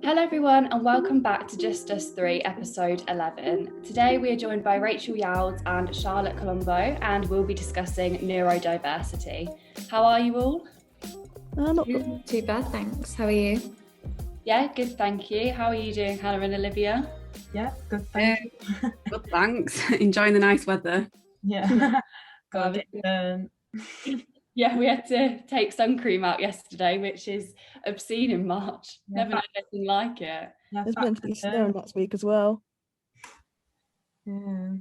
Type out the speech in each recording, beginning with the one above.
Hello everyone and welcome back to Just Us 3 episode 11. Today we are joined by Rachel Youds and Charlotte Colombo and we'll be discussing neurodiversity. How are you all? Not too bad, thanks. How are you? Yeah, good, thank you. How are you doing, Hannah and Olivia? Yeah, good, thank you. Good, thanks. Enjoying the nice weather. Yeah. Yeah, we had to take sun cream out yesterday, which is obscene in March. Never known anything like it. There's meant to be snow next week as well. Yeah.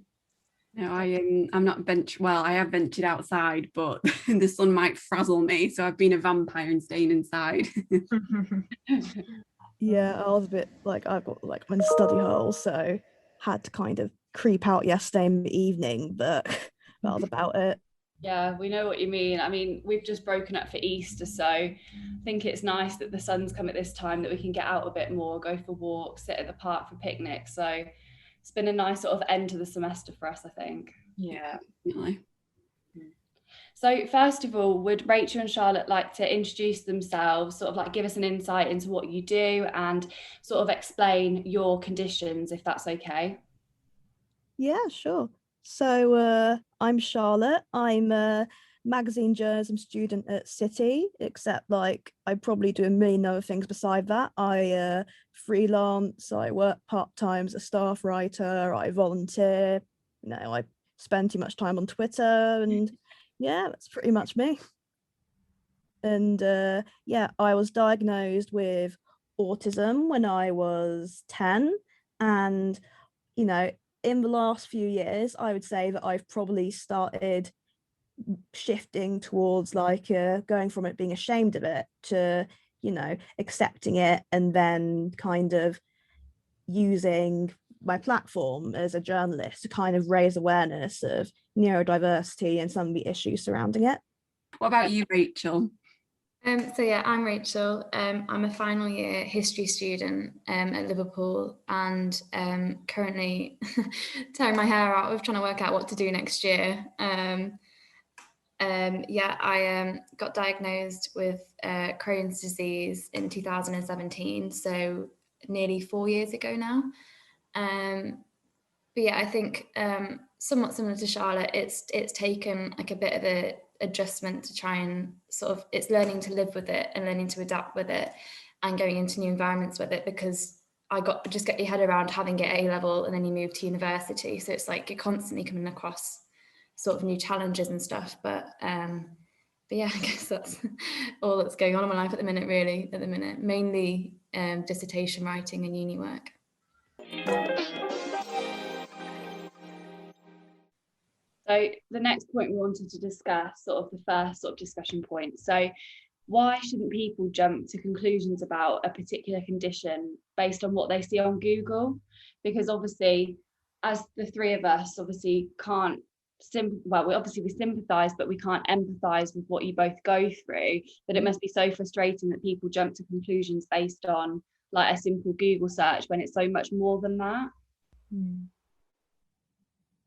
No, I'm not I have ventured outside, but the sun might frazzle me, so I've been a vampire and staying inside. Yeah, I was a bit like, I've got like one study hall, so had to kind of creep out yesterday in the evening, but that was about it. Yeah, we know what you mean. I mean, we've just broken up for Easter, so I think it's nice that the sun's come at this time, that we can get out a bit more, go for walks, sit at the park for picnics. So it's been a nice sort of end to the semester for us, I think. Yeah, definitely. So first of all, would Rachel and Charlotte like to introduce themselves, sort of like give us an insight into what you do and sort of explain your conditions, if that's okay? Yeah, sure. So I'm Charlotte. I'm a magazine journalism student at City, except like I probably do a million other things beside that. I freelance, I work part-time as a staff writer, I volunteer, I spend too much time on Twitter, and yeah, that's pretty much me. And yeah, I was diagnosed with autism when I was 10, and in the last few years, I would say that I've probably started shifting towards like going from it being ashamed of it to, accepting it, and then kind of using my platform as a journalist to kind of raise awareness of neurodiversity and some of the issues surrounding it. What about you, Rachel? So yeah, I'm Rachel. I'm a final year history student at Liverpool, and currently tearing my hair out with trying to work out what to do next year. I got diagnosed with Crohn's disease in 2017, so nearly 4 years ago now. But yeah, I think somewhat similar to Charlotte, it's taken like a bit of a adjustment to try and sort of, it's learning to live with it and learning to adapt with it and going into new environments with it, because just get your head around having it at A level and then you move to university, so it's like you're constantly coming across sort of new challenges and stuff, but yeah, I guess that's all that's going on in my life at the minute, mainly dissertation writing and uni work. So the next point we wanted to discuss, sort of the first sort of discussion point. So why shouldn't people jump to conclusions about a particular condition based on what they see on Google? Because obviously, as the three of us obviously can't we sympathize, but we can't empathize with what you both go through, that it must be so frustrating that people jump to conclusions based on like a simple Google search when it's so much more than that.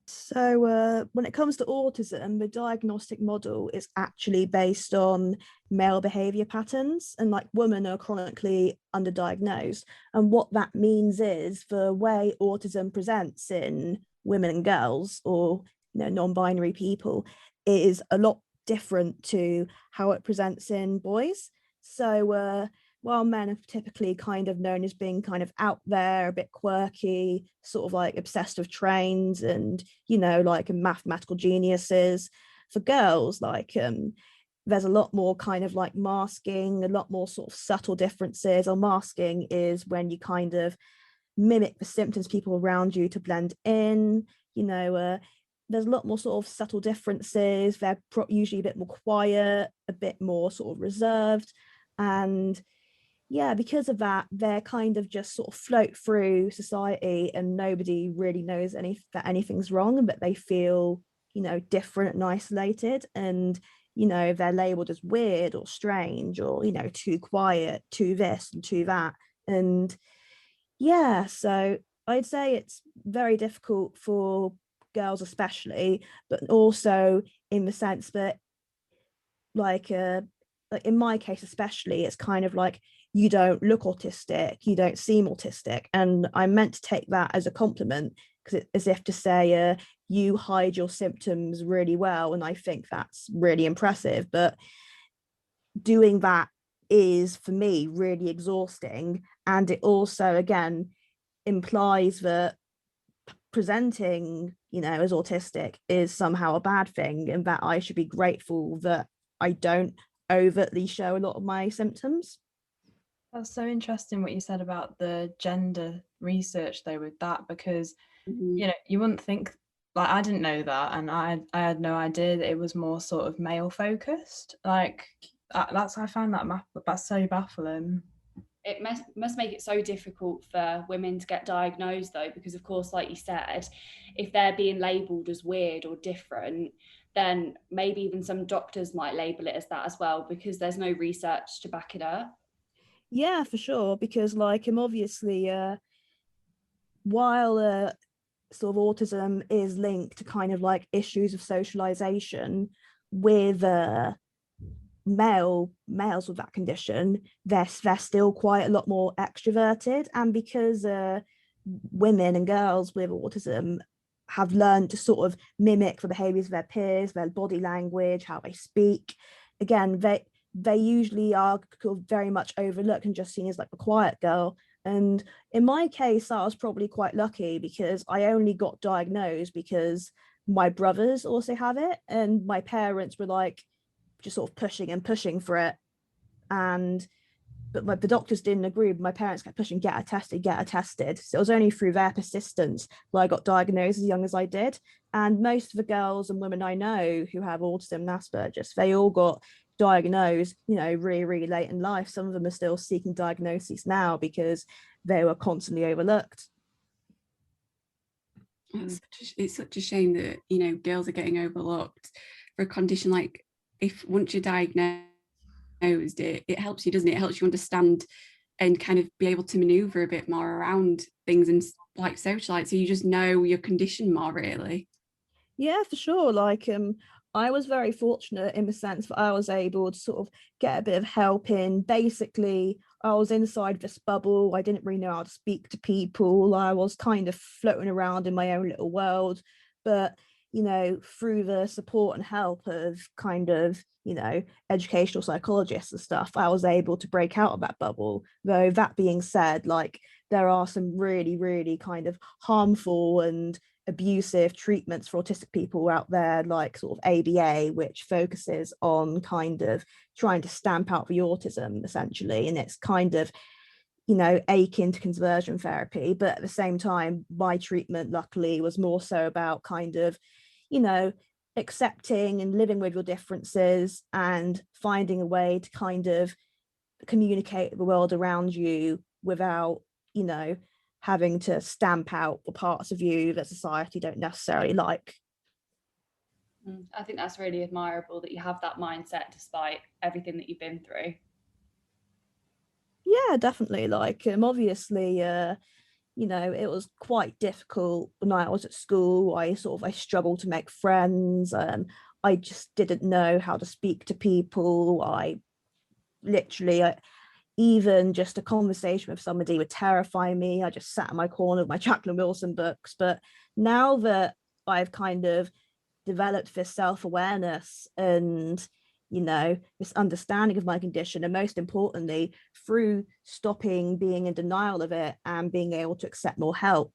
So when it comes to autism, the diagnostic model is actually based on male behavior patterns, and like women are chronically underdiagnosed. And what that means is the way autism presents in women and girls, or non-binary people, is a lot different to how it presents in boys. So while men are typically kind of known as being kind of out there, a bit quirky, sort of like obsessed with trains and, like mathematical geniuses, for girls, like there's a lot more kind of like masking, a lot more sort of subtle differences. Or masking is when you kind of mimic the symptoms of people around you to blend in, there's a lot more sort of subtle differences. They're usually a bit more quiet, a bit more sort of reserved. And yeah, because of that, they're kind of just sort of float through society and nobody really knows that anything's wrong, but they feel, different and isolated. And, they're labeled as weird or strange or, too quiet, too this and too that. And yeah, so I'd say it's very difficult for girls especially, but also in the sense that like like in my case especially, it's kind of like, you don't look autistic, you don't seem autistic, and I'm meant to take that as a compliment, because it's as if to say, you hide your symptoms really well, and I think that's really impressive. But doing that is, for me, really exhausting, and it also again implies that presenting, as autistic is somehow a bad thing, and that I should be grateful that I don't overtly show a lot of my symptoms. That's so interesting what you said about the gender research though with that, because you wouldn't think, like, I didn't know that, and I had no idea that it was more sort of male focused. Like I find that's so baffling. It must make it so difficult for women to get diagnosed though, because of course, like you said, if they're being labelled as weird or different, then maybe even some doctors might label it as that as well, because there's no research to back it up. Yeah, for sure, because like obviously while sort of autism is linked to kind of like issues of socialization, with males with that condition, they're still quite a lot more extroverted, and because women and girls with autism have learned to sort of mimic the behaviors of their peers, their body language, how they speak, again, they usually are very much overlooked and just seen as like a quiet girl. And in my case, I was probably quite lucky, because I only got diagnosed because my brothers also have it, and my parents were like just sort of pushing and pushing for it. But the doctors didn't agree. My parents kept pushing, get her tested, get her tested. So it was only through their persistence that I got diagnosed as young as I did. And most of the girls and women I know who have autism and Asperger's, they all got diagnosed, really, really late in life. Some of them are still seeking diagnoses now because they were constantly overlooked. It's such a shame that, girls are getting overlooked for a condition. Like, if once you're diagnosed, it helps you, doesn't it? It helps you understand and kind of be able to maneuver a bit more around things and like socialite, so you just know your condition more, really. Yeah, for sure. Like I was very fortunate in the sense that I was able to sort of get a bit of help in. Basically, I was inside this bubble. I didn't really know how to speak to people. I was kind of floating around in my own little world. But, through the support and help of kind of, educational psychologists and stuff, I was able to break out of that bubble. Though that being said, like, there are some really, really kind of harmful and abusive treatments for autistic people out there, like sort of ABA, which focuses on kind of trying to stamp out the autism essentially, and it's kind of akin to conversion therapy. But at the same time, my treatment luckily was more so about kind of accepting and living with your differences and finding a way to kind of communicate the world around you without having to stamp out the parts of you that society don't necessarily like. I think that's really admirable that you have that mindset despite everything that you've been through. Yeah, definitely. Like obviously it was quite difficult when I was at school. I struggled to make friends. I just didn't know how to speak to people. I literally even just a conversation with somebody would terrify me. I just sat in my corner with my Jacqueline Wilson books. But now that I've kind of developed this self-awareness and this understanding of my condition, and most importantly, through stopping being in denial of it and being able to accept more help,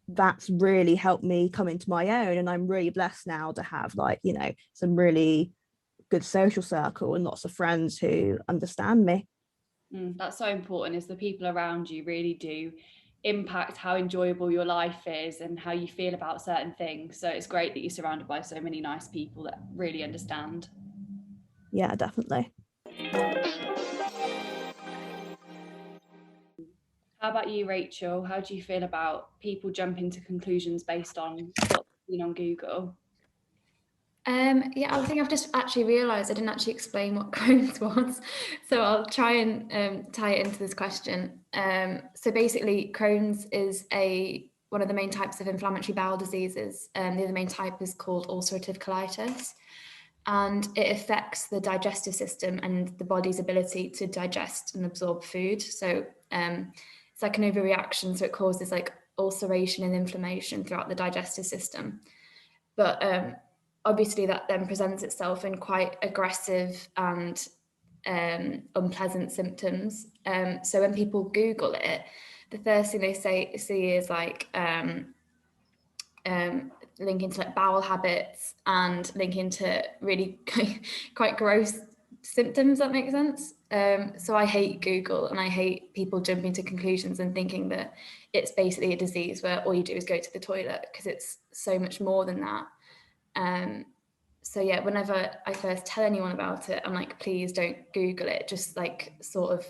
that's really helped me come into my own. And I'm really blessed now to have some really good social circle and lots of friends who understand me. That's so important, is the people around you really do impact how enjoyable your life is and how you feel about certain things. So it's great that you're surrounded by so many nice people that really understand. Yeah, definitely. How about you, Rachel? How do you feel about people jumping to conclusions based on what's seen on Google? Yeah, I think I've just actually realised I didn't actually explain what Crohn's was, so I'll try and tie it into this question. So basically, Crohn's is one of the main types of inflammatory bowel diseases. The other main type is called ulcerative colitis, and it affects the digestive system and the body's ability to digest and absorb food. So it's like an overreaction, so it causes like ulceration and inflammation throughout the digestive system. But obviously that then presents itself in quite aggressive and unpleasant symptoms. So when people Google it, the first thing they see is like linking to like bowel habits and linking to really quite gross symptoms, that makes sense. So I hate Google, and I hate people jumping to conclusions and thinking that it's basically a disease where all you do is go to the toilet, because it's so much more than that. So yeah, whenever I first tell anyone about it, I'm like, please don't Google it, just like sort of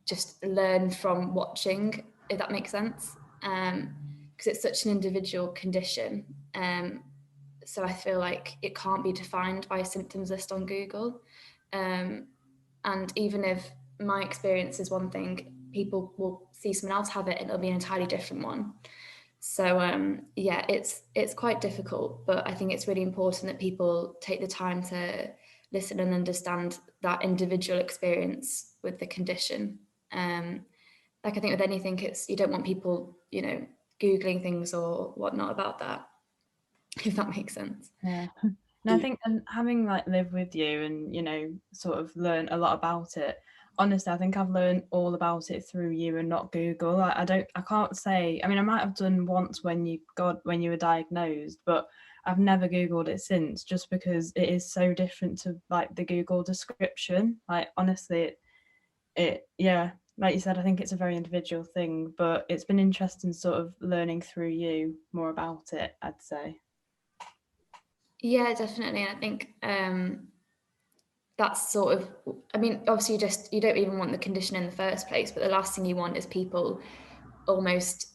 just learn from watching, if that makes sense. Because it's such an individual condition. So I feel like it can't be defined by a symptoms list on Google. And even if my experience is one thing, people will see someone else have it and it'll be an entirely different one. So yeah, it's quite difficult, but I think it's really important that people take the time to listen and understand that individual experience with the condition. Like I think with anything, you don't want people, you know, Googling things or whatnot about that, if that makes sense. Yeah. No, I think, and having like lived with you and, you know, sort of learned a lot about it, honestly, I think I've learned all about it through you and not Google. I can't say, I mean, I might have done once when you were diagnosed, but I've never Googled it since, just because it is so different to like the Google description. Like honestly, yeah, like you said, I think it's a very individual thing, but it's been interesting sort of learning through you more about it, I'd say. Yeah, definitely. And I think that's sort of, I mean, obviously you don't even want the condition in the first place, but the last thing you want is people almost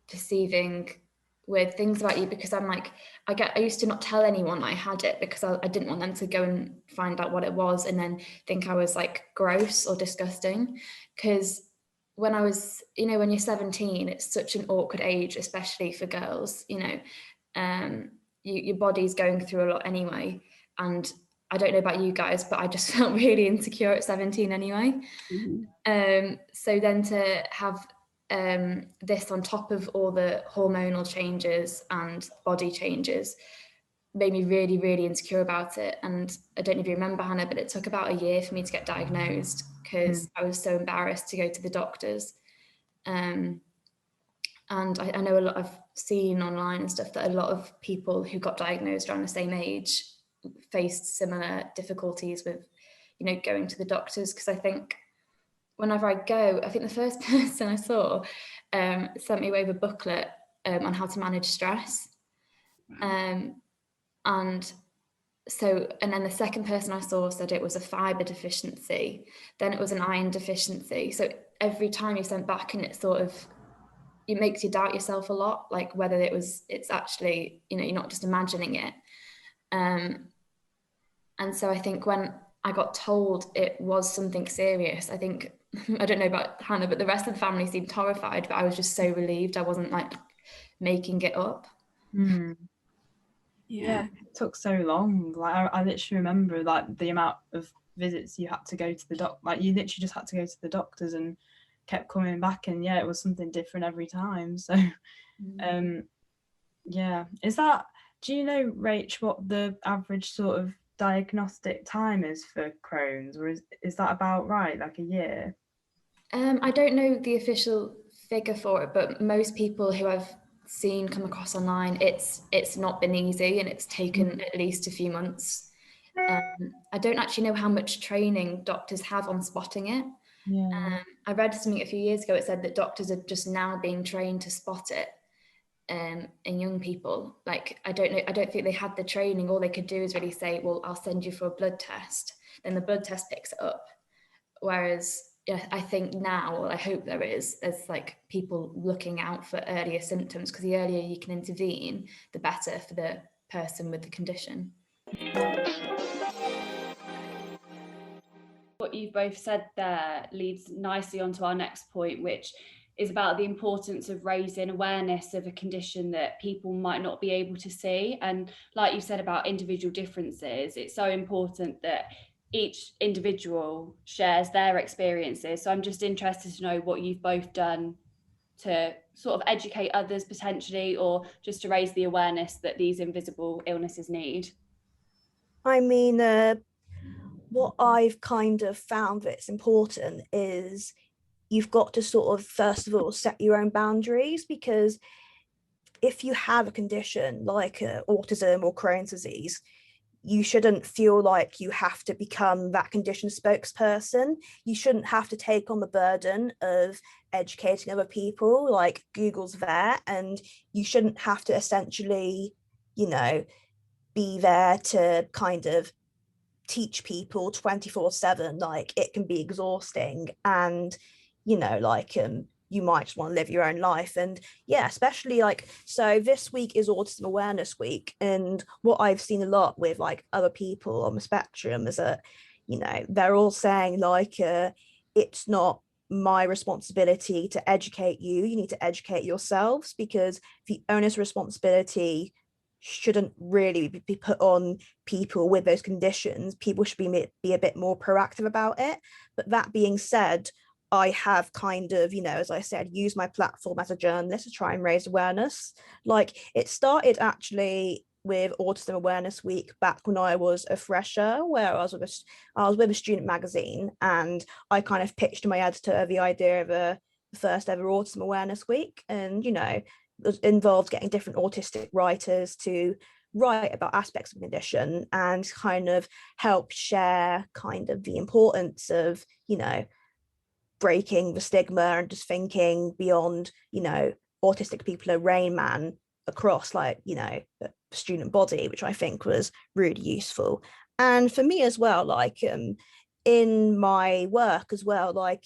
perceiving weird things about you, because I'm like, I used to not tell anyone I had it because I didn't want them to go and find out what it was and then think I was like gross or disgusting. Because when I was, you know, when you're 17, it's such an awkward age, especially for girls, you know, your body's going through a lot anyway. And I don't know about you guys, but I just felt really insecure at 17 anyway. Mm-hmm. So then to have this on top of all the hormonal changes and body changes made me really, really insecure about it. And I don't know if you remember, Hannah, but it took about a year for me to get diagnosed because I was so embarrassed to go to the doctors. And I know I've seen online and stuff that a lot of people who got diagnosed around the same age faced similar difficulties with, you know, going to the doctors. Because I think whenever I go, I think the first person I saw sent me away with a booklet on how to manage stress. And then the second person I saw said it was a fibre deficiency, then it was an iron deficiency. So every time you sent back, and it makes you doubt yourself a lot, like whether it's actually, you know, you're not just imagining it. And so I think when I got told it was something serious, I think, I don't know about Hannah, but the rest of the family seemed horrified, but I was just so relieved I wasn't like making it up. Yeah, it took so long. Like I literally remember like the amount of visits you had to go to the doc, like you literally just had to go to the doctors and kept coming back, and yeah, it was something different every time. So yeah, do you know, Rach, what the average sort of diagnostic time is for Crohn's, or is that about right, like a year? I don't know the official figure for it, but most people who I've seen come across online, it's not been easy, and it's taken at least a few months. I don't actually know how much training doctors have on spotting it. I read something a few years ago, it said that doctors are just now being trained to spot it in young people. Like I don't think they had the training. All they could do is really say, well, I'll send you for a blood test, then the blood test picks it up. Whereas I think now, I hope there's like people looking out for earlier symptoms, because the earlier you can intervene, the better for the person with the condition. What you've both said there leads nicely onto our next point, which is about the importance of raising awareness of a condition that people might not be able to see. And like you said about individual differences, it's so important that each individual shares their experiences. So I'm just interested to know what you've both done to sort of educate others potentially, or just to raise the awareness that these invisible illnesses need. I mean, what I've kind of found that's important is you've got to sort of, first of all, set your own boundaries, because if you have a condition like autism or Crohn's disease, you shouldn't feel like you have to become that condition spokesperson. You shouldn't have to take on the burden of educating other people like Google's there, and you shouldn't have to essentially, you know, be there to kind of teach people 24/7. Like, it can be exhausting, and you know, like you might just want to live your own life. And yeah, especially like, so this week is Autism Awareness Week, and what I've seen a lot with like other people on the spectrum is that, you know, they're all saying like it's not my responsibility to educate you, you need to educate yourselves, because the onus responsibility shouldn't really be put on people with those conditions. People should be a bit more proactive about it. But that being said, I have kind of, you know, as I said, used my platform as a journalist to try and raise awareness. Like, it started actually with Autism Awareness Week back when I was a fresher, where I was with a student magazine, and I kind of pitched to my editor the idea of the first ever Autism Awareness Week. And, you know, it involved getting different autistic writers to write about aspects of the condition and kind of help share kind of the importance of, you know, breaking the stigma and just thinking beyond, you know, autistic people are Rain Man across, like, you know, the student body, which I think was really useful. And for me as well, like in my work as well, like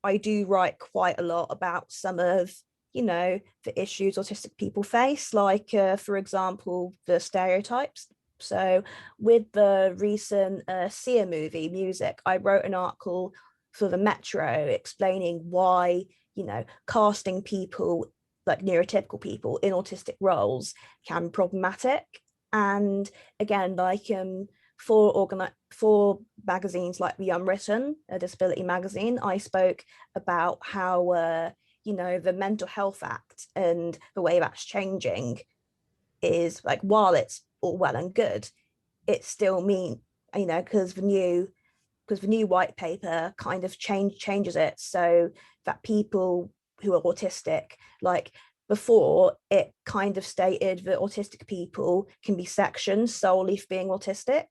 I do write quite a lot about some of, you know, the issues autistic people face, like for example, the stereotypes. So with the recent Sia movie Music, I wrote an article for the Metro explaining why, you know, casting people like neurotypical people in autistic roles can be problematic. And again, like for magazines like The Unwritten, a disability magazine, I spoke about how you know, the Mental Health Act and the way that's changing is like, while it's all well and good, it still mean, you know, because the new white paper kind of changes it so that people who are autistic, like before, it kind of stated that autistic people can be sectioned solely for being autistic,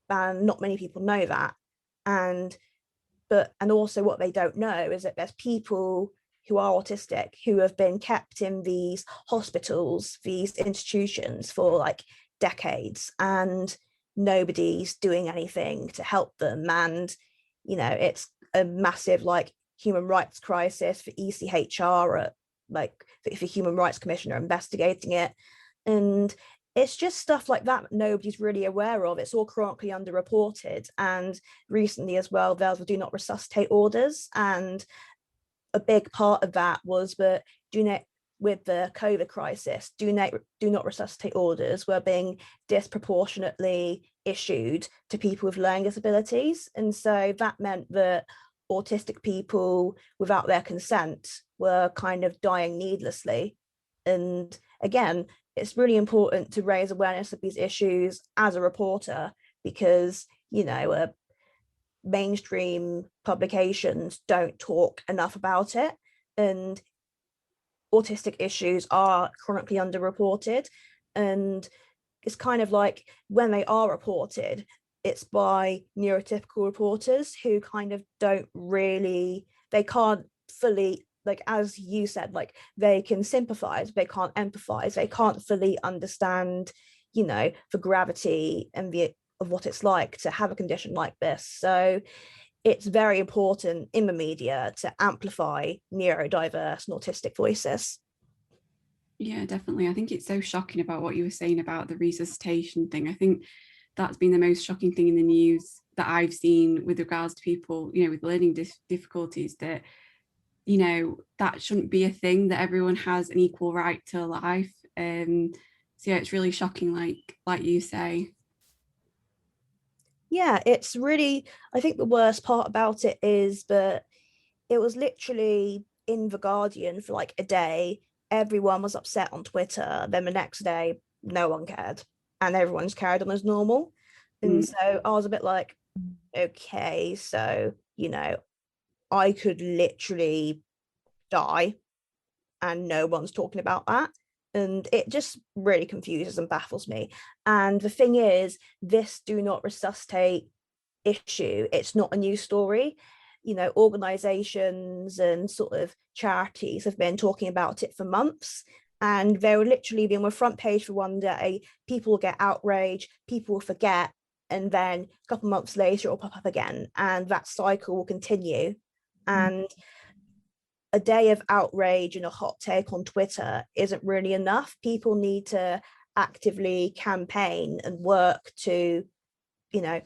and not many people know that. And also what they don't know is that there's people who are autistic who have been kept in these hospitals, these institutions for like decades, and nobody's doing anything to help them. And, you know, it's a massive like human rights crisis for ECHR, like for Human Rights Commissioner investigating it. And it's just stuff like that nobody's really aware of. It's all chronically underreported. And recently as well, there's the do not resuscitate orders. And a big part of that was that with the COVID crisis, do not resuscitate orders were being disproportionately issued to people with learning disabilities. And so that meant that autistic people without their consent were kind of dying needlessly. And again, it's really important to raise awareness of these issues as a reporter, because, you know, mainstream publications don't talk enough about it, and autistic issues are chronically underreported. And it's kind of like, when they are reported, it's by neurotypical reporters who kind of they can't fully, like as you said, like they can sympathize, they can't empathize, they can't fully understand, you know, the gravity and of what it's like to have a condition like this. So it's very important in the media to amplify neurodiverse and autistic voices. Yeah, definitely. I think it's so shocking about what you were saying about the resuscitation thing. I think that's been the most shocking thing in the news that I've seen with regards to people, you know, with learning difficulties, that you know, that shouldn't be a thing, that everyone has an equal right to a life. So yeah, it's really shocking, like you say. Yeah, it's really, I think the worst part about it is that it was literally in The Guardian for like a day. Everyone was upset on Twitter. Then the next day, no one cared. And everyone's carried on as normal. And so I was a bit like, okay, so, you know, I could literally die and no one's talking about that. And it just really confuses and baffles me. And the thing is, this do not resuscitate issue. It's not a news story. You know, organizations and sort of charities have been talking about it for months. And they will literally be on the front page for one day. People will get outraged, people will forget, and then a couple months later, it will pop up again. And that cycle will continue. And a day of outrage and a hot take on Twitter isn't really enough. People need to actively campaign and work to, you know,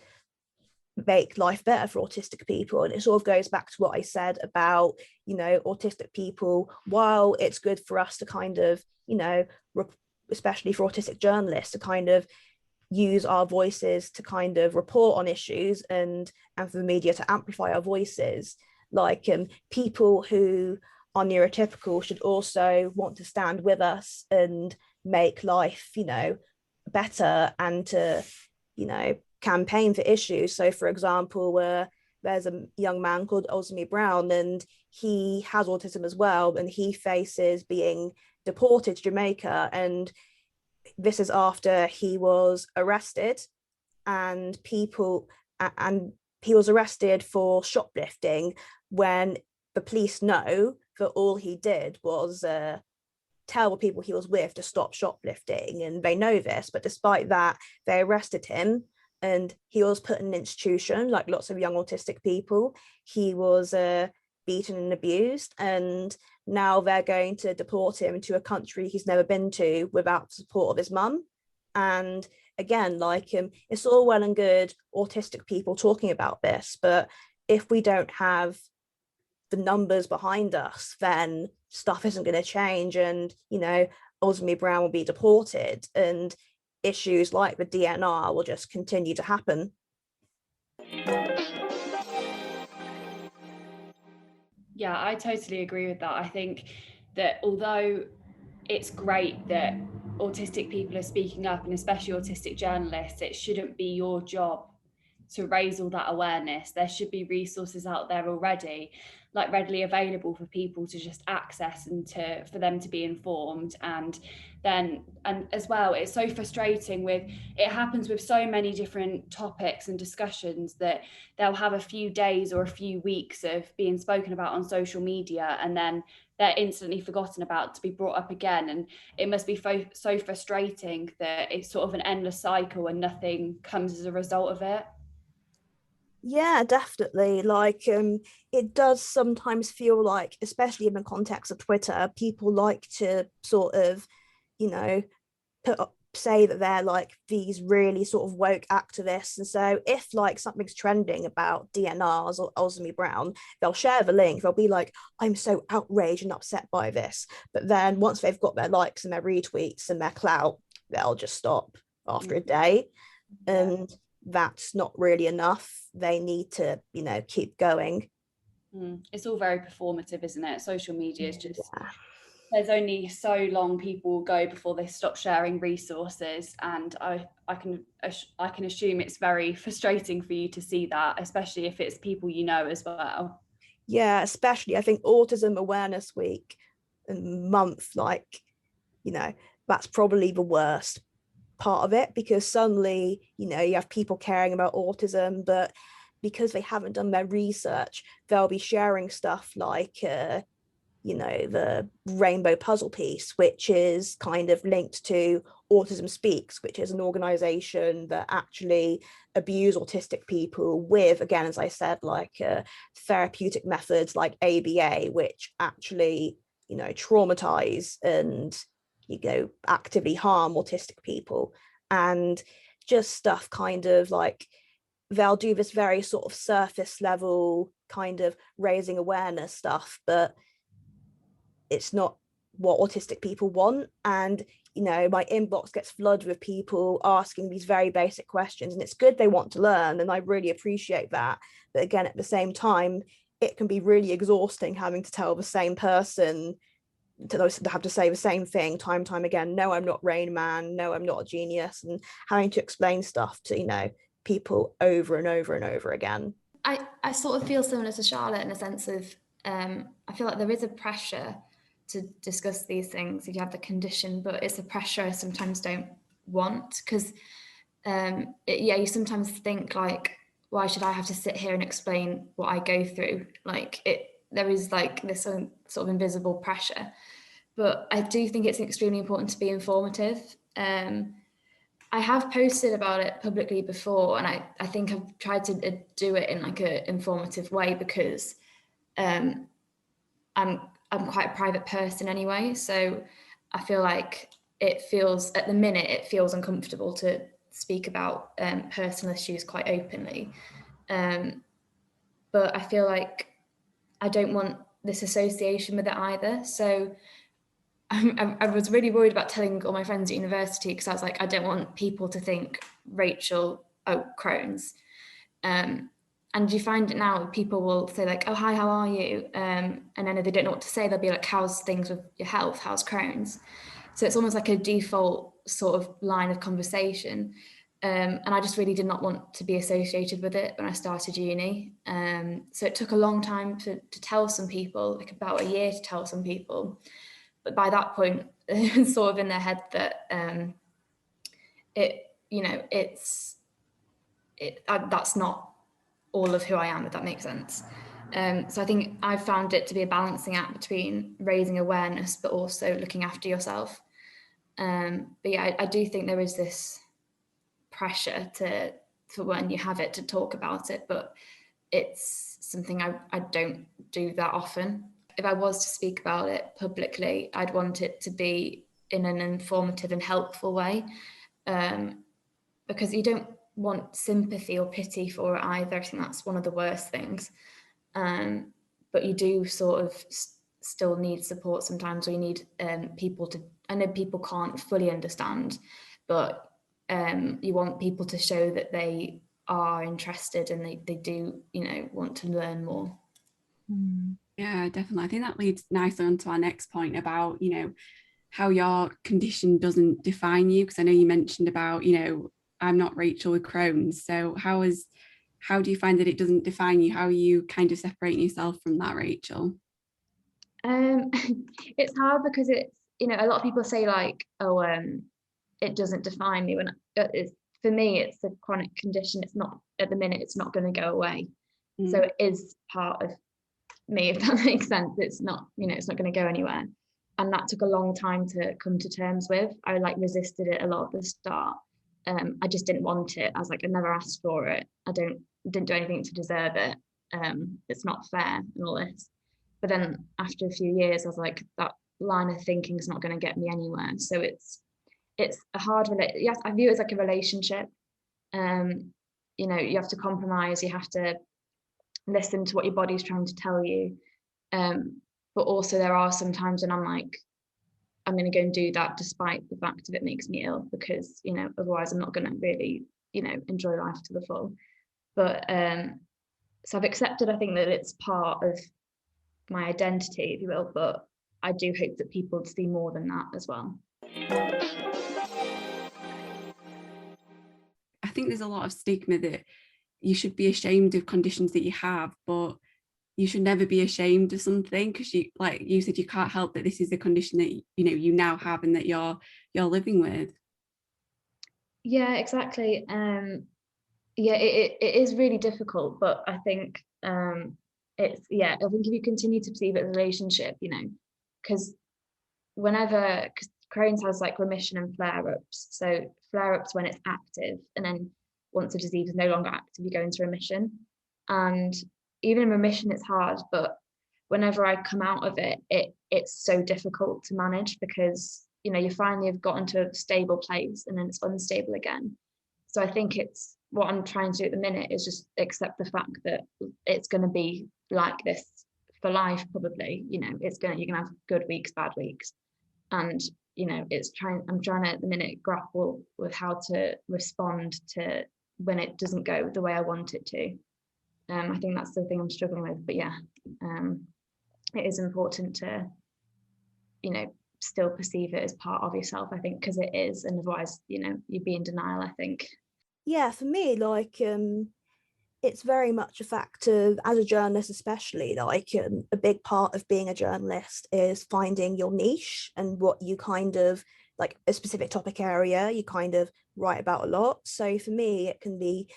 make life better for autistic people. And it sort of goes back to what I said about, you know, autistic people, while it's good for us to kind of, you know, especially for autistic journalists, to kind of use our voices to kind of report on issues and for the media to amplify our voices, like people who are neurotypical should also want to stand with us and make life, you know, better, and to, you know, campaign for issues. So for example, there's a young man called Osmi Brown, and he has autism as well, and he faces being deported to Jamaica. And this is after he was arrested, and he was arrested for shoplifting, when the police know that all he did was tell the people he was with to stop shoplifting, and they know this. But despite that, they arrested him, and he was put in an institution like lots of young autistic people. He was beaten and abused, and now they're going to deport him to a country he's never been to without the support of his mum. And again, like it's all well and good autistic people talking about this, but if we don't have the numbers behind us, then stuff isn't going to change. And, you know, Osmi Brown will be deported, and issues like the DNR will just continue to happen. Yeah, I totally agree with that. I think that although it's great that autistic people are speaking up, and especially autistic journalists, it shouldn't be your job to raise all that awareness. There should be resources out there already, like readily available for people to just access, and for them to be informed. And as well, it's so frustrating it happens with so many different topics and discussions, that they'll have a few days or a few weeks of being spoken about on social media, and then they're instantly forgotten about to be brought up again. And it must be so frustrating that it's sort of an endless cycle and nothing comes as a result of it. Yeah, definitely. Like it does sometimes feel like, especially in the context of Twitter, people like to sort of, you know, say that they're like these really sort of woke activists. And so if like something's trending about DNRs or Osmi Brown, they'll share the link. They'll be like, I'm so outraged and upset by this. But then once they've got their likes and their retweets and their clout, they'll just stop after a day. And that's not really enough. They need to, you know, keep going. It's all very performative, isn't it? Social media is just, there's only so long people will go before they stop sharing resources. And I can assume it's very frustrating for you to see that, especially if it's people you know as well. Yeah, especially I think Autism Awareness Week and month, like, you know, that's probably the worst part of it, because suddenly, you know, you have people caring about autism, but because they haven't done their research, they'll be sharing stuff like you know, the rainbow puzzle piece, which is kind of linked to Autism Speaks, which is an organization that actually abuse autistic people with, again, as I said, like therapeutic methods like ABA, which actually, you know, traumatize and, you know, actively harm autistic people. And just stuff kind of like they'll do this very sort of surface level kind of raising awareness stuff, but it's not what autistic people want. And you know, my inbox gets flooded with people asking these very basic questions, and it's good they want to learn, and I really appreciate that. But again, at the same time, it can be really exhausting having to tell the same person to have to say the same thing time and time again. No, I'm not Rain Man. No, I'm not a genius. And having to explain stuff to, you know, people over and over and over again. I sort of feel similar to Charlotte in a sense of I feel like there is a pressure to discuss these things if you have the condition, but it's a pressure I sometimes don't want, because you sometimes think like, why should I have to sit here and explain what I go through? Like there is like this sort of invisible pressure, but I do think it's extremely important to be informative. I have posted about it publicly before, and I think I've tried to do it in like an informative way, because I'm quite a private person anyway, so I feel like at the minute it feels uncomfortable to speak about personal issues quite openly, but I feel like I don't want this association with it either. So I was really worried about telling all my friends at university, because I was like, I don't want people to think Rachel, Crohn's. And you find it now, people will say like, oh, hi, how are you? And then if they don't know what to say, they'll be like, how's things with your health? How's Crohn's? So it's almost like a default sort of line of conversation. And I just really did not want to be associated with it when I started uni. So it took a long time to tell some people, like about a year to tell some people. But by that point, it was sort of in their head that that's not all of who I am, if that makes sense. So I think I've found it to be a balancing act between raising awareness but also looking after yourself. But yeah, I do think there is this pressure for when you have it to talk about it, but it's something I don't do that often. If I was to speak about it publicly, I'd want it to be in an informative and helpful way, because you don't want sympathy or pity for it either. I think that's one of the worst things. But you do sort of still need support sometimes, or you need people to, I know people can't fully understand, but you want people to show that they are interested and they do, want to learn more. Yeah, definitely. I think that leads nicely onto our next point about, how your condition doesn't define you. Because I know you mentioned about, I'm not Rachel with Crohn's. So how do you find that it doesn't define you? How are you kind of separating yourself from that, Rachel? It's hard because it's, a lot of people say like, it doesn't define me. When for me, it's a chronic condition. It's not, at the minute, it's not going to go away. So it is part of me, if that makes sense. It's not, it's not going to go anywhere. And that took a long time to come to terms with. I resisted it a lot at the start. I just didn't want it. I was like, I never asked for it. I didn't do anything to deserve it. It's not fair and all this. But then after a few years, I was like, that line of thinking is not going to get me anywhere. So it's a hard yes, I view it as like a relationship. You have to compromise. You have to listen to what your body's trying to tell you. But also there are some times when I'm like, I'm going to go and do that despite the fact that it makes me ill, because, otherwise I'm not going to really, enjoy life to the full. But so I've accepted, I think, that it's part of my identity, if you will, but I do hope that people see more than that as well. I think there's a lot of stigma that you should be ashamed of conditions that you have, but you should never be ashamed of something, because you, like you said, you can't help that this is the condition that you now have and that you're living with. Yeah, exactly. It is really difficult, but I think I think if you continue to perceive it as a relationship, because Crohn's has like remission and flare-ups. So flare-ups when it's active, and then once the disease is no longer active, you go into remission. And even in remission, it's hard, but whenever I come out of it, it's so difficult to manage, because you finally have gotten to a stable place and then it's unstable again. So I think it's what I'm trying to do at the minute is just accept the fact that it's going to be like this for life, probably. You know, you're gonna have good weeks, bad weeks, and you know, I'm trying to at the minute grapple with how to respond to when it doesn't go the way I want it to. I think that's the thing I'm struggling with. But yeah, it is important to, you know, still perceive it as part of yourself, I think, because it is, and otherwise, you know, you'd be in denial, I think. Yeah, for me, like it's very much a fact of, as a journalist especially, like a big part of being a journalist is finding your niche and what you kind of, like a specific topic area you kind of write about a lot. So for me, it can be,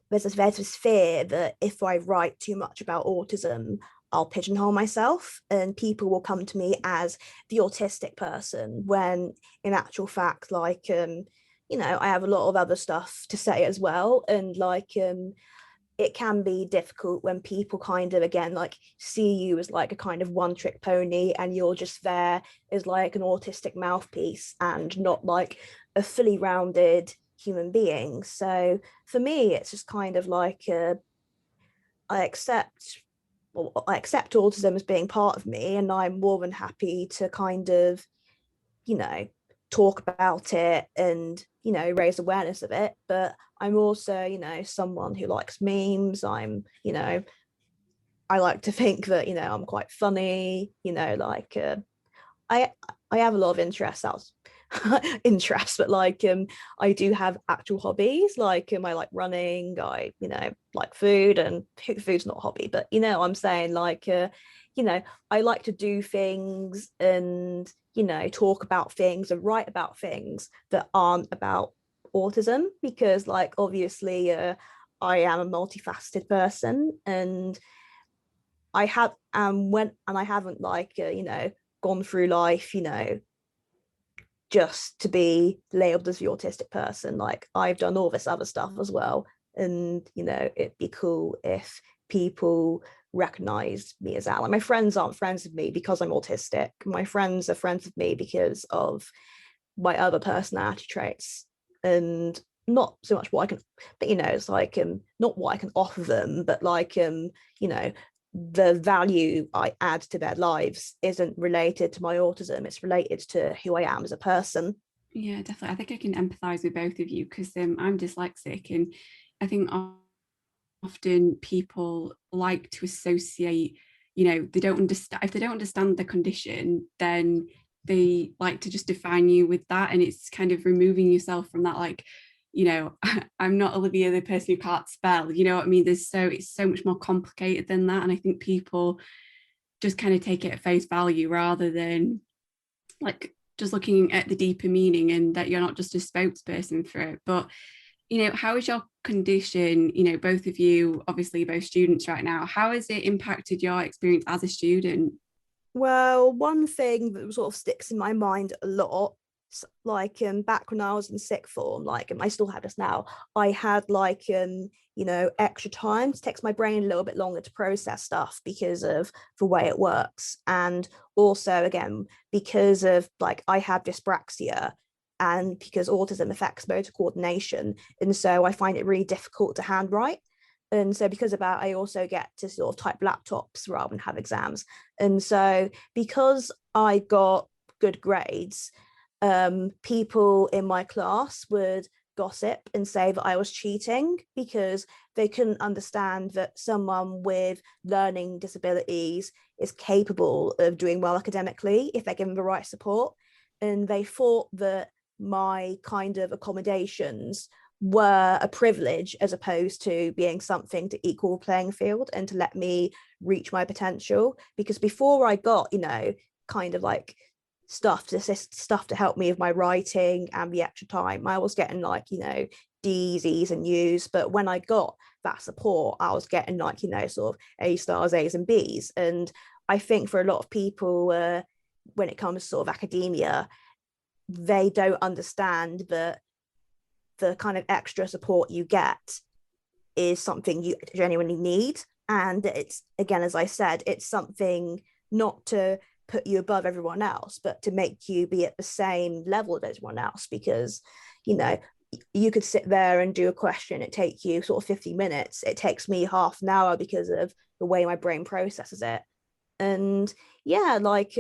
there's this fear that if I write too much about autism, I'll pigeonhole myself and people will come to me as the autistic person, when in actual fact, like you know, I have a lot of other stuff to say as well. And like it can be difficult when people kind of, again, like see you as like a kind of one trick pony, and you're just there as like an autistic mouthpiece and not like a fully rounded human being. So for me, it's just kind of like I accept autism as being part of me, and I'm more than happy to kind of, you know, talk about it and, you know, raise awareness of it. But I'm also, you know, someone who likes memes. I'm, you know, I like to think that, you know, I'm quite funny, you know, like I have a lot of interests but like I do have actual hobbies, like I like running, I, you know, like food, and food's not a hobby, but you know, I'm saying like you know, I like to do things and, you know, talk about things and write about things that aren't about autism, because like obviously I am a multifaceted person, and I have I haven't like you know, gone through life, you know, just to be labeled as the autistic person. Like I've done all this other stuff as well, and you know, it'd be cool if people recognize me as that. Like my friends aren't friends with me because I'm autistic. My friends are friends with me because of my other personality traits, and not so much what I can, but you know, it's like not what I can offer them, but like you know, the value I add to their lives isn't related to my autism, it's related to who I am as a person. Yeah, definitely. I think I can empathize with both of you, because I'm dyslexic, and I think often people like to associate, you know, they don't understand, if they don't understand the condition, then they like to just define you with that, and it's kind of removing yourself from that, like, you know, I'm not Olivia, the person who can't spell, you know what I mean? It's so much more complicated than that, and I think people just kind of take it at face value rather than like just looking at the deeper meaning, and that you're not just a spokesperson for it. But you know, how is your condition, you know, both of you, obviously both students right now, how has it impacted your experience as a student? Well, one thing that sort of sticks in my mind a lot, like back when I was in sixth form, like I still have this now, I had like you know, extra time. It takes my brain a little bit longer to process stuff because of the way it works, and also again because of like I have dyspraxia, and because autism affects motor coordination, and so I find it really difficult to handwrite. And so because of that, I also get to sort of type laptops rather than have exams. And so because I got good grades, people in my class would gossip and say that I was cheating because they couldn't understand that someone with learning disabilities is capable of doing well academically if they're given the right support. And they thought that my kind of accommodations were a privilege as opposed to being something to equal playing field and to let me reach my potential. Because before I got, you know, kind of like stuff to help me with my writing and the extra time, I was getting like, you know, D's, E's and U's. But when I got that support, I was getting like, you know, sort of A stars, A's and B's. And I think for a lot of people, when it comes to sort of academia, they don't understand that the kind of extra support you get is something you genuinely need. And it's, again, as I said, it's something not to put you above everyone else, but to make you be at the same level as everyone else. Because, you know, you could sit there and do a question, it take you sort of 50 minutes. It takes me half an hour because of the way my brain processes it. And yeah, like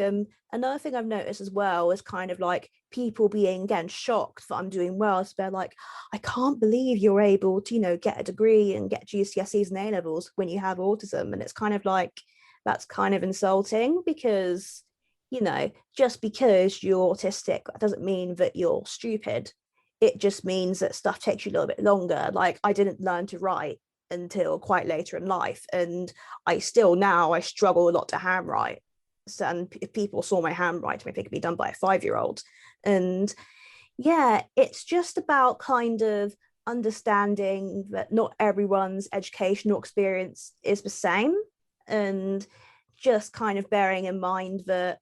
another thing I've noticed as well is kind of like people being, again, shocked that I'm doing well. So they're like, I can't believe you're able to, you know, get a degree and get GCSEs and A-levels when you have autism. And it's kind of like, that's kind of insulting, because, you know, just because you're autistic, that doesn't mean that you're stupid. It just means that stuff takes you a little bit longer. Like, I didn't learn to write until quite later in life, and I struggle a lot to handwrite. So, and if people saw my handwriting, I think it'd be done by a 5-year-old. And yeah, it's just about kind of understanding that not everyone's educational experience is the same, and just kind of bearing in mind that,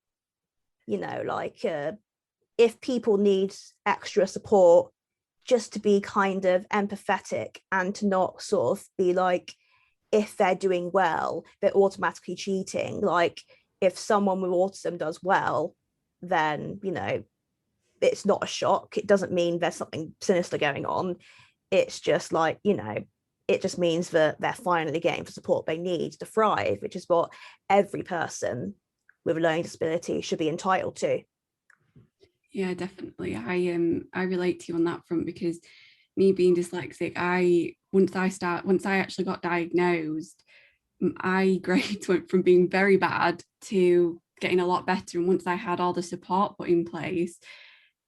you know, like if people need extra support, just to be kind of empathetic and to not sort of be like, if they're doing well, they're automatically cheating. Like, if someone with autism does well, then, you know, it's not a shock. It doesn't mean there's something sinister going on. It's just like, you know, it just means that they're finally getting the support they need to thrive, which is what every person with a learning disability should be entitled to. Yeah, definitely. I relate to you on that front, because me being dyslexic, once I actually got diagnosed, my grades went from being very bad to getting a lot better. And once I had all the support put in place,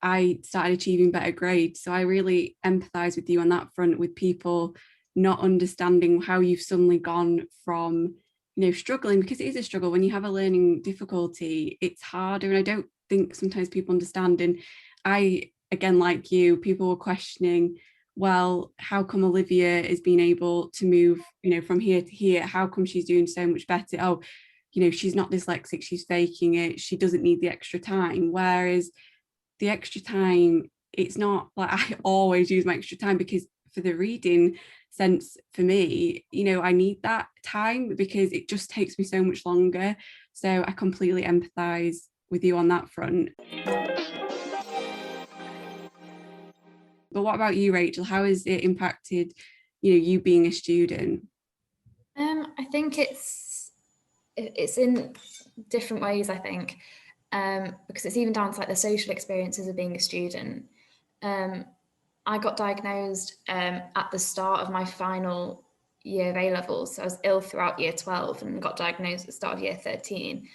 I started achieving better grades. So I really empathize with you on that front, with people not understanding how you've suddenly gone from, you know, struggling, because it is a struggle. When you have a learning difficulty, it's harder. And I don't think sometimes people understand. And I, again, like you, people were questioning, well, how come Olivia is being able to move, you know, from here to here? How come she's doing so much better? Oh, you know, she's not dyslexic, she's faking it, she doesn't need the extra time. Whereas the extra time, it's not like I always use my extra time, because for the reading sense, for me, you know, I need that time because it just takes me so much longer. So I completely empathize with you on that front. But what about you, Rachel? How has it impacted, you know, you being a student? I think it's in different ways, I think, because it's even down to like the social experiences of being a student. I got diagnosed at the start of my final year of A-levels. So I was ill throughout year 12 and got diagnosed at the start of year 13.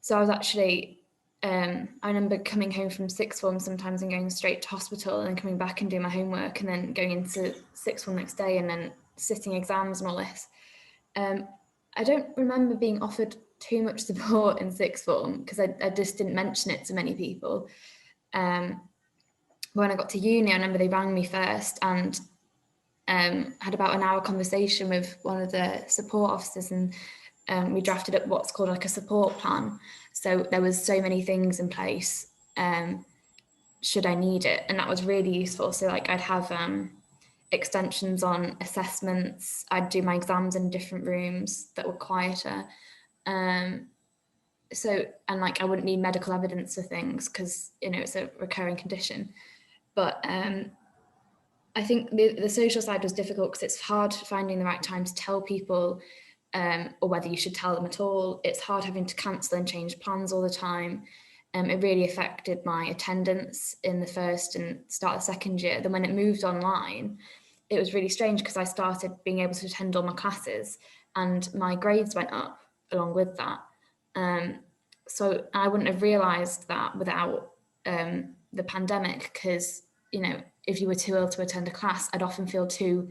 So I was actually, I remember coming home from sixth form sometimes and going straight to hospital, and then coming back and doing my homework, and then going into sixth form next day, and then sitting exams and all this. I don't remember being offered too much support in sixth form, because I just didn't mention it to many people. When I got to uni, I remember they rang me first and had about an hour conversation with one of the support officers, and we drafted up what's called like a support plan. So there was so many things in place should I need it, and that was really useful. So like I'd have extensions on assessments, I'd do my exams in different rooms that were quieter. So, and like I wouldn't need medical evidence for things because, you know, it's a recurring condition. But I think the social side was difficult because it's hard finding the right time to tell people, or whether you should tell them at all. It's hard having to cancel and change plans all the time. It really affected my attendance in the first and start of the second year. Then when it moved online, it was really strange because I started being able to attend all my classes and my grades went up along with that. So I wouldn't have realised that without the pandemic, because, you know, if you were too ill to attend a class, I'd often feel too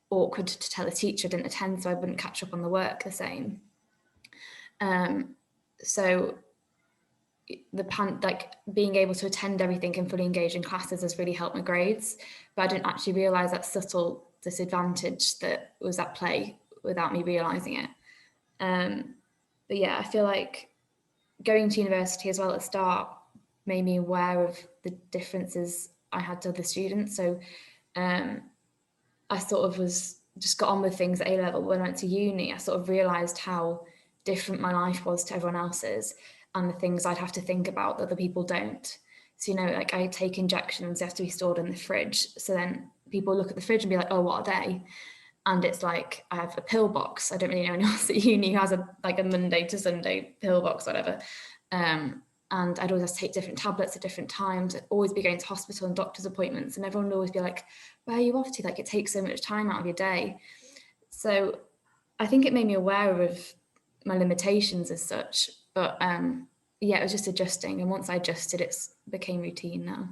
awkward to tell a teacher I didn't attend, so I wouldn't catch up on the work the same. So like being able to attend everything and fully engage in classes has really helped my grades, but I didn't actually realise that subtle disadvantage that was at play without me realising it. But yeah, I feel like going to university as well at the start made me aware of the differences I had to other students. So I sort of just got on with things at A-level. When I went to uni, I sort of realised how different my life was to everyone else's and the things I'd have to think about that other people don't. So, you know, like I take injections, they have to be stored in the fridge. So then people look at the fridge and be like, oh, what are they? And it's like, I have a pill box. I don't really know anyone else at uni who has a Monday to Sunday pill box, whatever. And I'd always have to take different tablets at different times. I'd always be going to hospital and doctor's appointments, and everyone would always be like, where are you off to? Like, it takes so much time out of your day. So I think it made me aware of my limitations as such. But yeah, it was just adjusting. And once I adjusted, it became routine now.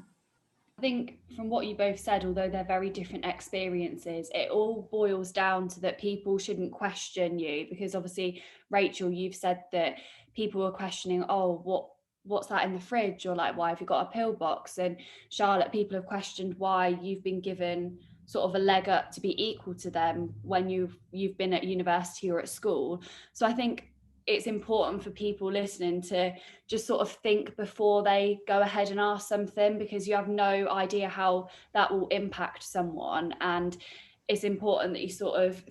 I think from what you both said, although they're very different experiences, it all boils down to that people shouldn't question you, because obviously, Rachel, you've said that people were questioning, oh, what's that in the fridge, or like, why have you got a pill box? And Charlotte, people have questioned why you've been given sort of a leg up to be equal to them when you've been at university or at school. So I think it's important for people listening to just sort of think before they go ahead and ask something, because you have no idea how that will impact someone. And it's important that you sort of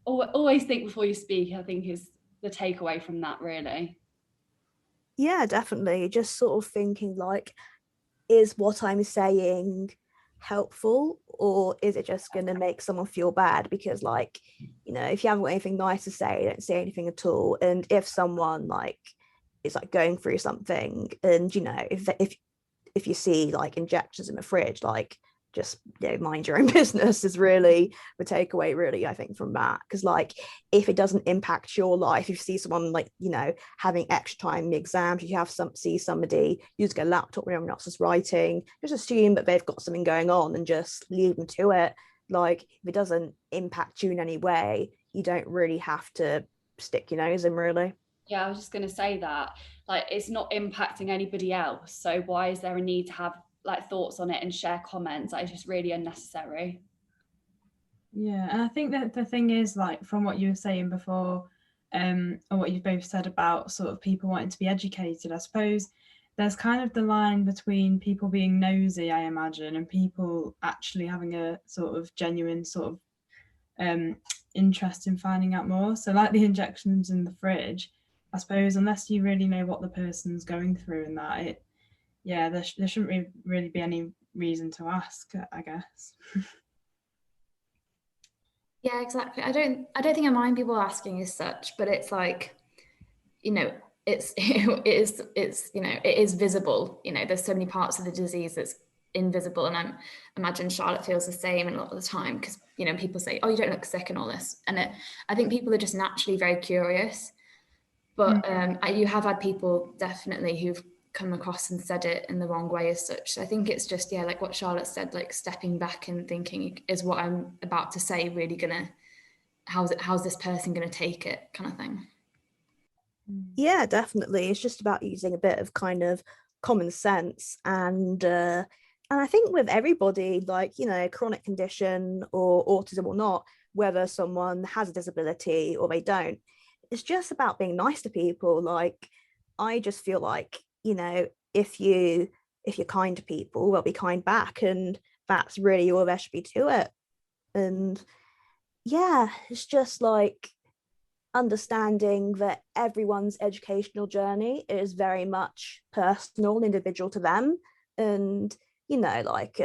always think before you speak, I think, is the takeaway from that, really. Yeah, definitely. Just sort of thinking like, is what I'm saying helpful, or is it just going to make someone feel bad? Because like, you know, if you haven't got anything nice to say, don't say anything at all. And if someone like is like going through something, and you know, if you see like injections in the fridge, like, just, you know, mind your own business is really the takeaway, really, I think, from that. Because like, if it doesn't impact your life, if you see someone like, you know, having extra time in the exams, if you see somebody using a laptop when everyone else is writing, just assume that they've got something going on and just leave them to it. Like, if it doesn't impact you in any way, you don't really have to stick your nose in, really. Yeah, I was just going to say that, like, it's not impacting anybody else, so why is there a need to have like thoughts on it and share comments? That is just really unnecessary. Yeah, and I think that the thing is, like, from what you were saying before, and what you've both said about sort of people wanting to be educated, I suppose there's kind of the line between people being nosy, I imagine, and people actually having a sort of genuine sort of interest in finding out more. So like the injections in the fridge, I suppose, unless you really know what the person's going through and that, there shouldn't really be any reason to ask, I guess. Yeah, exactly. I don't think I mind people asking as such, but it's like, you know, it is visible. You know, there's so many parts of the disease that's invisible, and I imagine Charlotte feels the same a lot of the time, because, you know, people say, oh, you don't look sick and all this, and I think people are just naturally very curious. But you have had people definitely who've come across and said it in the wrong way as such. So I think it's just, yeah, like what Charlotte said, like stepping back and thinking, is what I'm about to say really gonna, how's this person gonna take it, kind of thing. Yeah, definitely. It's just about using a bit of kind of common sense, and I think with everybody, like, you know, chronic condition or autism or not, whether someone has a disability or they don't, it's just about being nice to people. Like, I just feel like, you know, if you're kind to people, they'll be kind back, and that's really all there should be to it. And yeah, it's just like understanding that everyone's educational journey is very much personal and individual to them. And, you know, like,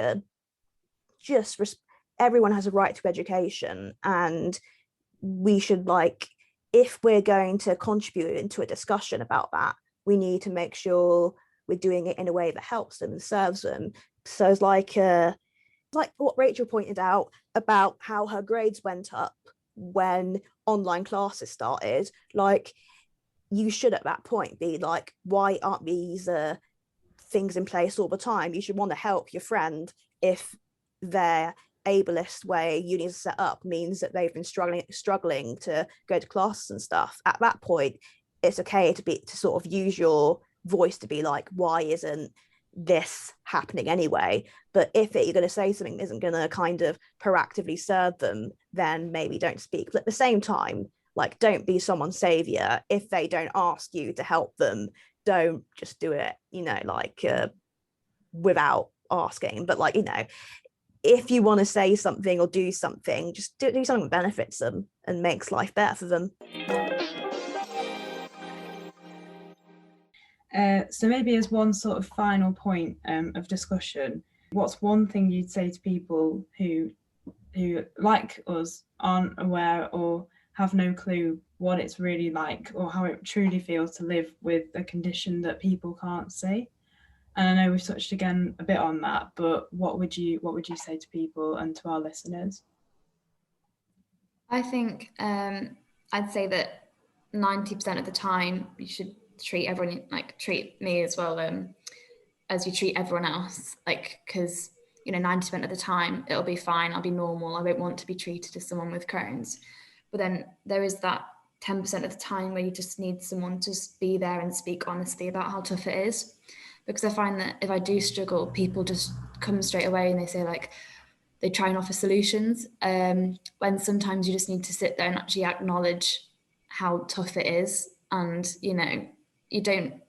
everyone has a right to education, and we should, like, if we're going to contribute into a discussion about that, we need to make sure we're doing it in a way that helps them and serves them. So it's like what Rachel pointed out about how her grades went up when online classes started. Like, you should at that point be like, why aren't these things in place all the time? You should want to help your friend if their ableist way uni is set up means that they've been struggling to go to classes and stuff. At that point, it's okay to sort of use your voice to be like, why isn't this happening anyway? But if you're going to say something that isn't going to kind of proactively serve them, then maybe don't speak. But at the same time, like, don't be someone's savior. If they don't ask you to help them, don't just do it, you know, like, without asking. But, like, you know, if you want to say something or do something, just do something that benefits them and makes life better for them. So maybe as one sort of final point of discussion, what's one thing you'd say to people who like us aren't aware or have no clue what it's really like or how it truly feels to live with a condition that people can't see? And I know we've touched again a bit on that, but what would you say to people and to our listeners? I think I'd say that 90% of the time you should treat everyone, like treat me as well as you treat everyone else, like, because 90% of the time it'll be fine, I'll be normal, I won't want to be treated as someone with Crohn's. But then there is that 10% of the time where you just need someone to just be there and speak honestly about how tough it is, because I find that if I do struggle, people just come straight away and they say, like, they try and offer solutions, when sometimes you just need to sit there and actually acknowledge how tough it is. And you don't,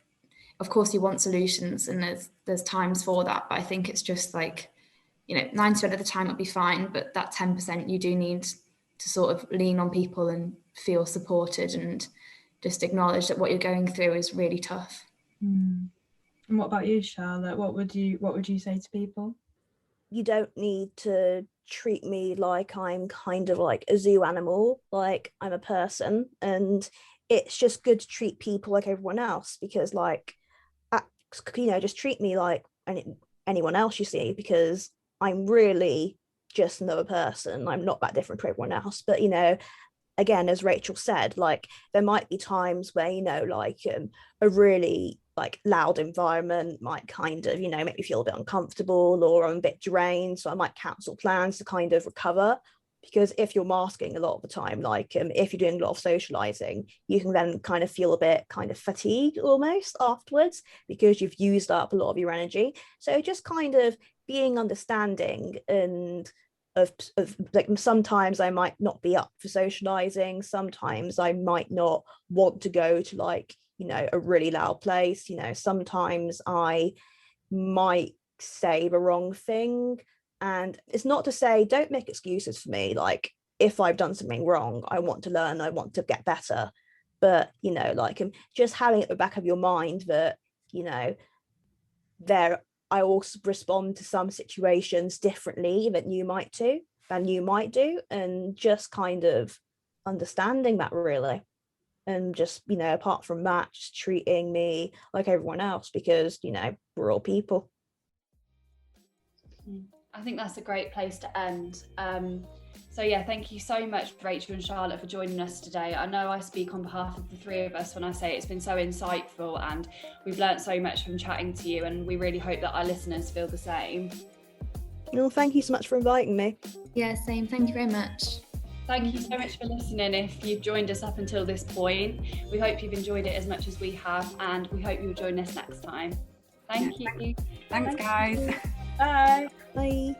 of course you want solutions, and there's times for that, but I think it's just like 90% of the time it'll be fine, but that 10% you do need to sort of lean on people and feel supported and just acknowledge that what you're going through is really tough. And what about you, Charlotte? What would you say to people? You don't need to treat me like I'm kind of like a zoo animal, like I'm a person, and it's just good to treat people like everyone else, because like just treat me like anyone else you see, because I'm really just another person. I'm not that different to everyone else. But again, as Rachel said, like there might be times where like a really like loud environment might kind of make me feel a bit uncomfortable, or I'm a bit drained, so I might cancel plans to kind of recover. Because if you're masking a lot of the time, like if you're doing a lot of socializing, you can then kind of feel a bit kind of fatigued almost afterwards, because you've used up a lot of your energy. So just kind of being understanding, and of like sometimes I might not be up for socializing, sometimes I might not want to go to like a really loud place, sometimes I might say the wrong thing. And it's not to say don't make excuses for me, like if I've done something wrong, I want to learn, I want to get better. But like just having at the back of your mind that there I also respond to some situations differently than you might do, and just kind of understanding that, really. And just apart from that, just treating me like everyone else, because we're all people. I think that's a great place to end. So yeah, thank you so much, Rachel and Charlotte, for joining us today. I know I speak on behalf of the three of us when I say it's been so insightful, and we've learnt so much from chatting to you, and we really hope that our listeners feel the same. Well, thank you so much for inviting me. Yeah, same. Thank you very much. Thank you so much for listening. If you've joined us up until this point, we hope you've enjoyed it as much as we have, and we hope you'll join us next time. Thank you. Thanks, guys. Bye. Bye.